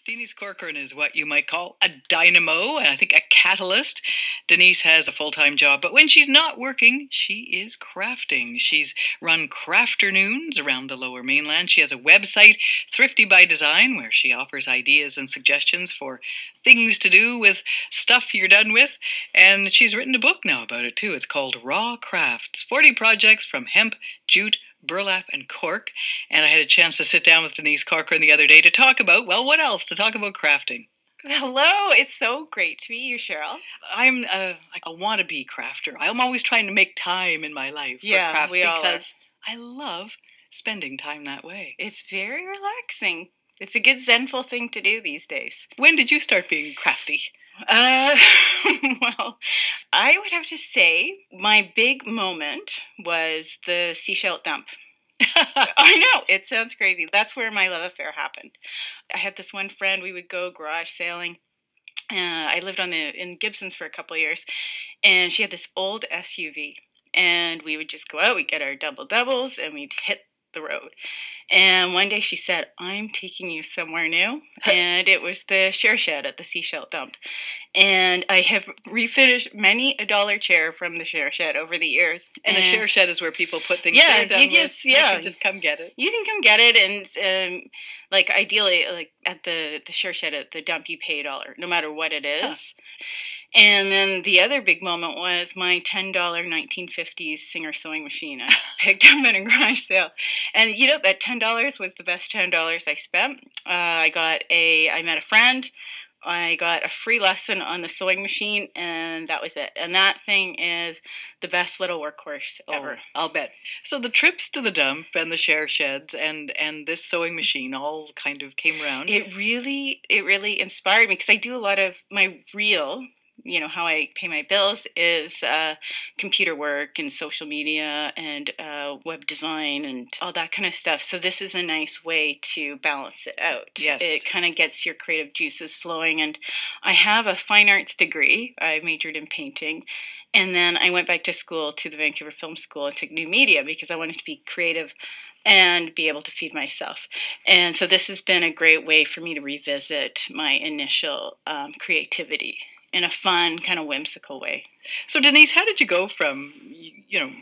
Denise Corcoran is what you might call a dynamo, and I think a catalyst. Denise has a full-time job, but when she's not working, she is crafting. She's run crafternoons around the Lower Mainland. She has a website, Thrifty by Design, where she offers ideas and suggestions for things to do with stuff you're done with. And she's written a book now about it too. It's called Raw Crafts, 40 projects from hemp, jute, burlap, and cork. And I had a chance to sit down with Denise Corcoran the other day to talk about, well, what else? To talk about crafting. Hello, it's so great to meet you, Cheryl. I'm a wannabe crafter. I'm always trying to make time in my life for crafts because I love spending time that way. It's very relaxing. It's a good zenful thing to do these days. When did you start being crafty? Well, I would have to say my big moment was the seashell dump. I know, it sounds crazy. That's where my love affair happened. I had this one friend, we would go garage sailing. I lived in Gibsons for a couple of years, and she had this old SUV. And we would just go out, we'd get our doubles, and we'd hit the road. And one day she said, "I'm taking you somewhere new." And it was the share shed at the seashell dump. And I have refinished many a dollar chair from the share shed over the years. And the share shed is where people put things they're done with. You can just come get it. You can come get it, and like ideally, like at the share shed at the dump, you pay $1, no matter what it is. Huh. And then the other big moment was my $10 1950s Singer sewing machine I picked up at a garage sale. And you know, that $10 was the best $10 I spent. I met a friend. I got a free lesson on the sewing machine, and that was it. And that thing is the best little workhorse ever. I'll bet. So the trips to the dump and the share sheds and this sewing machine all kind of came around. It really inspired me because I do a lot of my real, how I pay my bills is computer work and social media and web design and all that kind of stuff. So this is a nice way to balance it out. Yes. It kind of gets your creative juices flowing. And I have a fine arts degree. I majored in painting. And then I went back to school, to the Vancouver Film School, and took new media because I wanted to be creative and be able to feed myself. And so this has been a great way for me to revisit my initial creativity in a fun, kind of whimsical way. So Denise, how did you go from,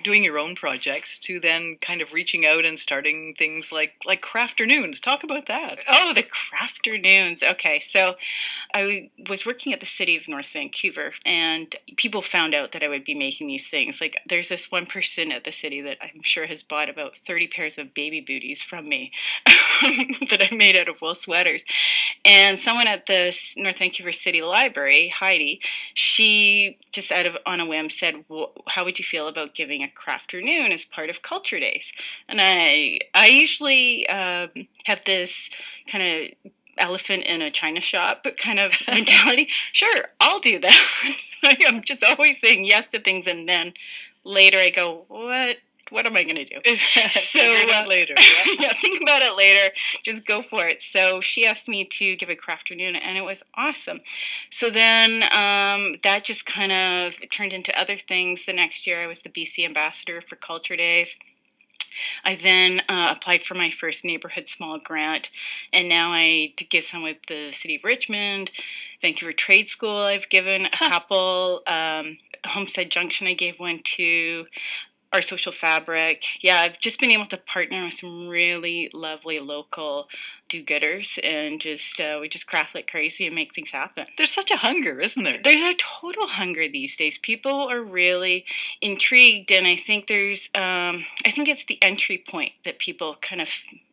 doing your own projects to then kind of reaching out and starting things like crafternoons? Talk about that. Oh, the crafternoons. Okay, so I was working at the city of North Vancouver, and people found out that I would be making these things. Like, there's this one person at the city that I'm sure has bought about 30 pairs of baby booties from me that I made out of wool sweaters. And someone at the North Vancouver City Library, Heidi, she just on a whim said, well, how would you feel about giving a crafternoon as part of Culture Days? And I usually have this kind of elephant in a china shop kind of mentality. Sure, I'll do that. I'm just always saying yes to things, and then later I go, what am I going to do? So think about it later. Yeah, think about it later. Just go for it. So she asked me to give a crafternoon, and it was awesome. So then that just kind of turned into other things. The next year, I was the BC ambassador for Culture Days. I then applied for my first neighborhood small grant, and now I give some with the City of Richmond, Vancouver Trade School I've given a couple, Homestead Junction I gave one to, Our Social Fabric. Yeah, I've just been able to partner with some really lovely local do-gooders, and we just craft like crazy and make things happen. There's such a hunger, isn't there? There's a total hunger these days. People are really intrigued, and I think I think it's the entry point that people kind of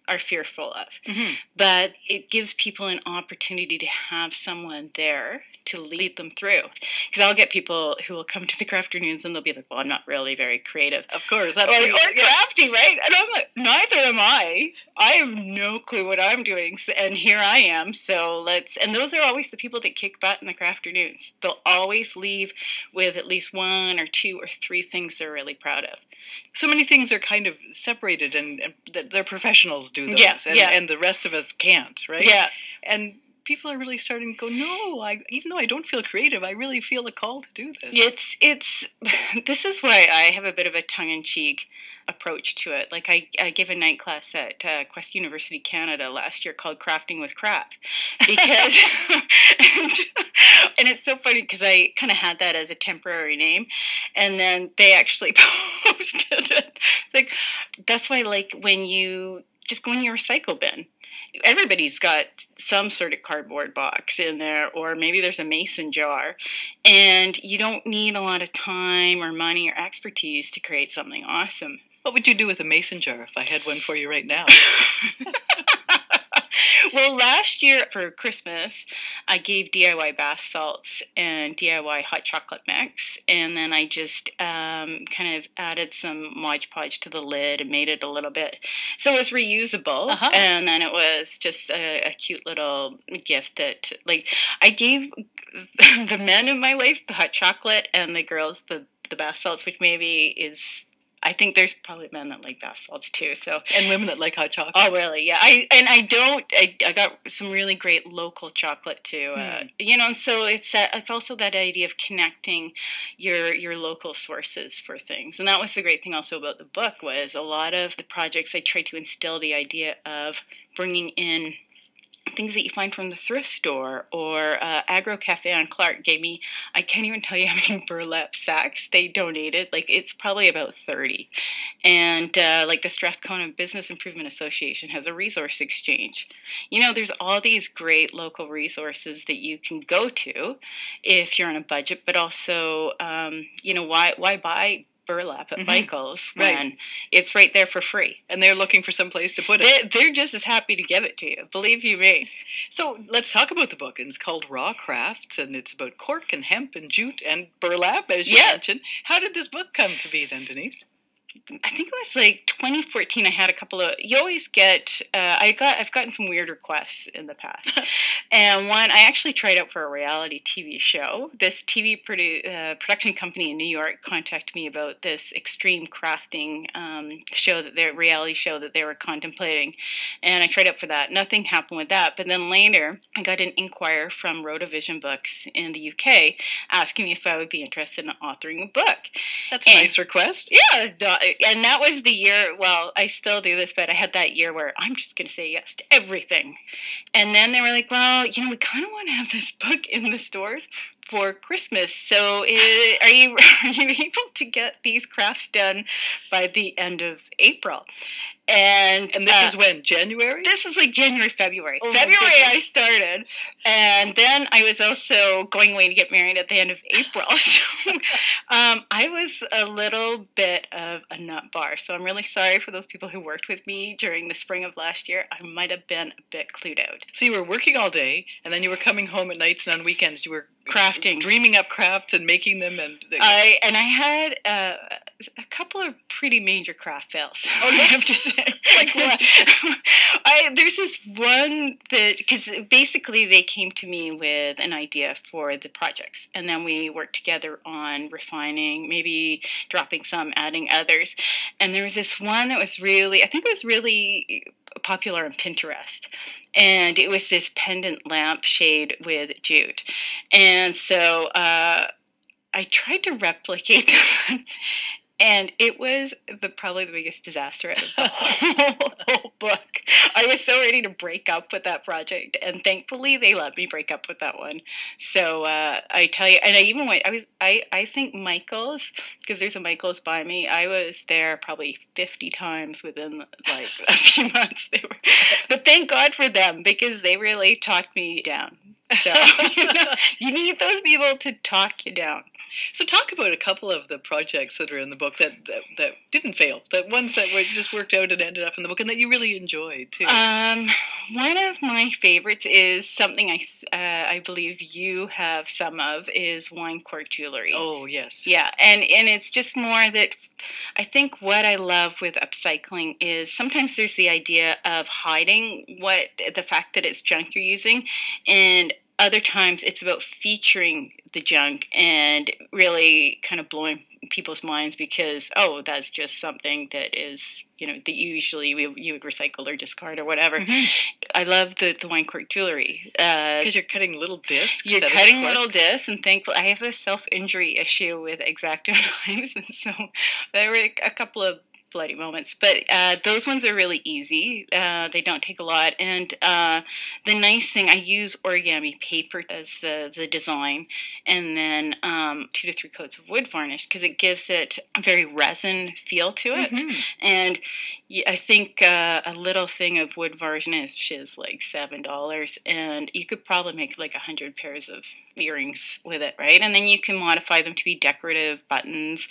are fearful of. Mm-hmm. But it gives people an opportunity to have someone there to lead them through. Because I'll get people who will come to the crafternoons and they'll be like, well, I'm not really very creative. Of course. Or crafty, right? And I'm like, neither am I. I have no clue what I'm doing. And here I am. And those are always the people that kick butt in the crafternoons. They'll always leave with at least 1 or 2 or 3 things they're really proud of. So many things are kind of separated, and their professionals do those, and the rest of us can't, right? Yeah. And people are really starting to go, no, even though I don't feel creative, I really feel a call to do this. It's this is why I have a bit of a tongue-in-cheek approach to it. Like I gave a night class at Quest University Canada last year called Crafting with Crap, because and it's so funny because I kind of had that as a temporary name, and then they actually posted it. Like, that's why, like, when you just go in your recycle bin, everybody's got some sort of cardboard box in there, or maybe there's a mason jar, and you don't need a lot of time or money or expertise to create something awesome. What would you do with a mason jar if I had one for you right now? Well, last year for Christmas, I gave DIY bath salts and DIY hot chocolate mix, and then I just kind of added some Mod Podge to the lid and made it a little bit so it was reusable. And then it was just a cute little gift that, like, I gave the men in my life the hot chocolate and the girls the bath salts, which maybe is... I think there's probably men that like bath salts too. So, and women that like hot chocolate. Oh, really? Yeah. I got some really great local chocolate too. You know, so it's also that idea of connecting your local sources for things. And that was the great thing also about the book, was a lot of the projects I tried to instill the idea of bringing in things that you find from the thrift store, or Agro Cafe on Clark gave me, I can't even tell you how many burlap sacks they donated. Like, it's probably about 30. And like the Strathcona Business Improvement Association has a resource exchange. You know, there's all these great local resources that you can go to if you're on a budget, but also, you know, why buy burlap at Michael's when it's right there for free, and they're looking for some place to put it. They're just as happy to give it to you, believe you me. So let's talk about the book. And it's called Raw Crafts, and it's about cork and hemp and jute and burlap, as you mentioned. How did this book come to be then, Denise? I think it was like 2014. I had a couple of. You always get. I've gotten some weird requests in the past, and one I actually tried out for a reality TV show. This TV production company in New York contacted me about this extreme crafting reality show that they were contemplating, and I tried out for that. Nothing happened with that, but then later I got an inquiry from Rotavision Books in the UK asking me if I would be interested in authoring a book. That's a nice request. Yeah. And that was the year, well, I still do this, but I had that year where I'm just going to say yes to everything. And then they were like, well, you know, we kind of want to have this book in the stores for Christmas. So are you able to get these crafts done by the end of April? And this is when? January? This is like January, February. February I started. And then I was also going away to get married at the end of April. So I was a little bit of a nut bar. So I'm really sorry for those people who worked with me during the spring of last year. I might have been a bit clued out. So you were working all day, and then you were coming home at nights and on weekends. You were crafting, dreaming up crafts and making them, and I had a couple of pretty major craft fails. Oh, I have to say. Like what? There's this one that, because basically they came to me with an idea for the projects, and then we worked together on refining, maybe dropping some, adding others, and there was this one that was really, I think it was really popular on Pinterest, and it was this pendant lamp shade with jute, and so I tried to replicate that, and it was probably the biggest disaster out of the whole book. I was so ready to break up with that project, and thankfully they let me break up with that one. So I tell you, and I even went. I think Michael's, because there's a Michael's by me. I was there probably 50 times within like a few months. But thank God for them, because they really talked me down. So you need those people to talk you down. So talk about a couple of the projects that are in the book that didn't fail, the ones that were just worked out and ended up in the book, and that you really enjoyed too. One of my favorites is something I believe you have some of, is wine cork jewelry. Oh yes. Yeah, and it's just more that I think what I love with upcycling is sometimes there's the idea of hiding the fact that it's junk you're using, and other times it's about featuring the junk and really kind of blowing people's minds because, oh, that's just something that is, that usually you would recycle or discard or whatever. Mm-hmm. I love the wine cork jewelry. Because you're cutting little discs. You're cutting little discs, and thankfully I have a self-injury issue with X-Acto knives, and so there were a couple of bloody moments, but those ones are really easy. They don't take a lot, and the nice thing, I use origami paper as the design, and then 2 to 3 coats of wood varnish because it gives it a very resin feel to it. Mm-hmm. And I think a little thing of wood varnish is like $7, and you could probably make like 100 pairs of earrings with it, right? And then you can modify them to be decorative buttons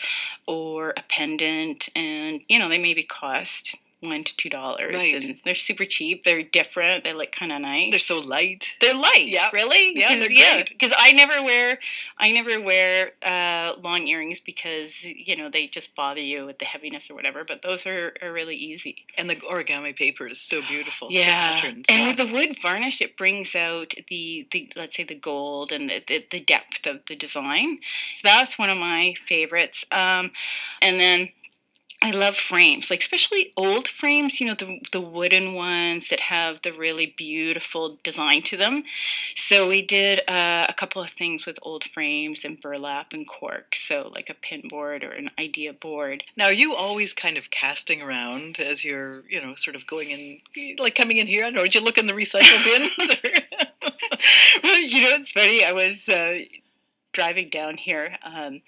or a pendant, and they maybe cost $1 to $2, right. And they're super cheap. They're different. They look kind of nice. They're so light. They're light. Yeah, really. Yeah, they're great. Because I never wear long earrings because they just bother you with the heaviness or whatever. But those are really easy. And the origami paper is so beautiful. Yeah, the patterns. And with the wood varnish, it brings out the let's say the gold and the depth of the design. So that's one of my favorites. And then I love frames, like especially old frames, the wooden ones that have the really beautiful design to them. So we did a couple of things with old frames and burlap and cork, so like a pin board or an idea board. Now, are you always kind of casting around as you're, sort of going in, like coming in here? Or did you look in the recycle bins? Well, it's funny. I was driving down here, and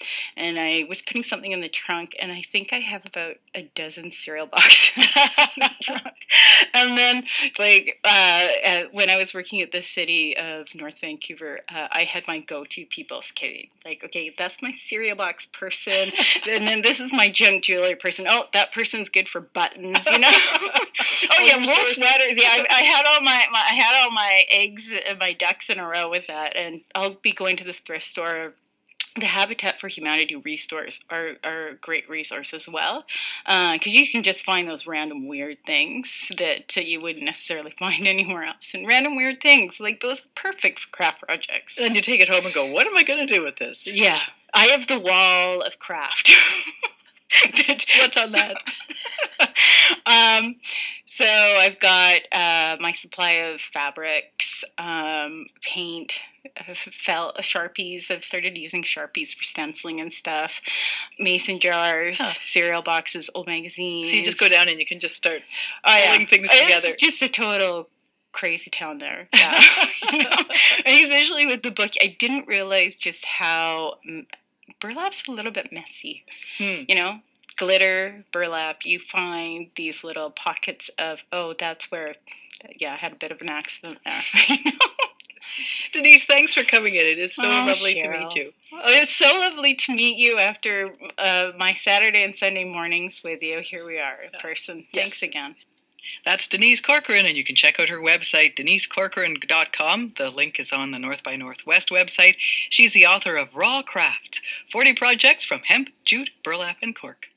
I was putting something in the trunk, and I think I have about a dozen cereal boxes in the trunk. And then, when I was working at the city of North Vancouver, I had my go-to people. Okay, that's my cereal box person, and then this is my junk jewelry person. Oh, that person's good for buttons, Oh yeah, wool sweaters. Yeah, I had all my eggs and my ducks in a row with that, and I'll be going to the thrift store. The Habitat for Humanity restores are a great resource as well, because you can just find those random weird things that you wouldn't necessarily find anywhere else. And random weird things, like those are perfect for craft projects. And you take it home and go, what am I going to do with this? Yeah, I have the wall of craft. What's on that? So I've got my supply of fabrics, paint, felt, Sharpies. I've started using Sharpies for stenciling and stuff. Mason jars, cereal boxes, old magazines. So you just go down and you can just start pulling things together. It's just a total crazy town there. Yeah. And especially with the book, I didn't realize just how burlap's a little bit messy. Glitter, burlap, you find these little pockets of, that's where, I had a bit of an accident there. Denise, thanks for coming in. It is so lovely to meet you. It's so lovely to meet you after my Saturday and Sunday mornings with you. Here we are in person. Thanks again. That's Denise Corcoran, and you can check out her website, denisecorcoran.com. The link is on the North by Northwest website. She's the author of Raw Craft, 40 Projects from Hemp, Jute, Burlap, and Cork.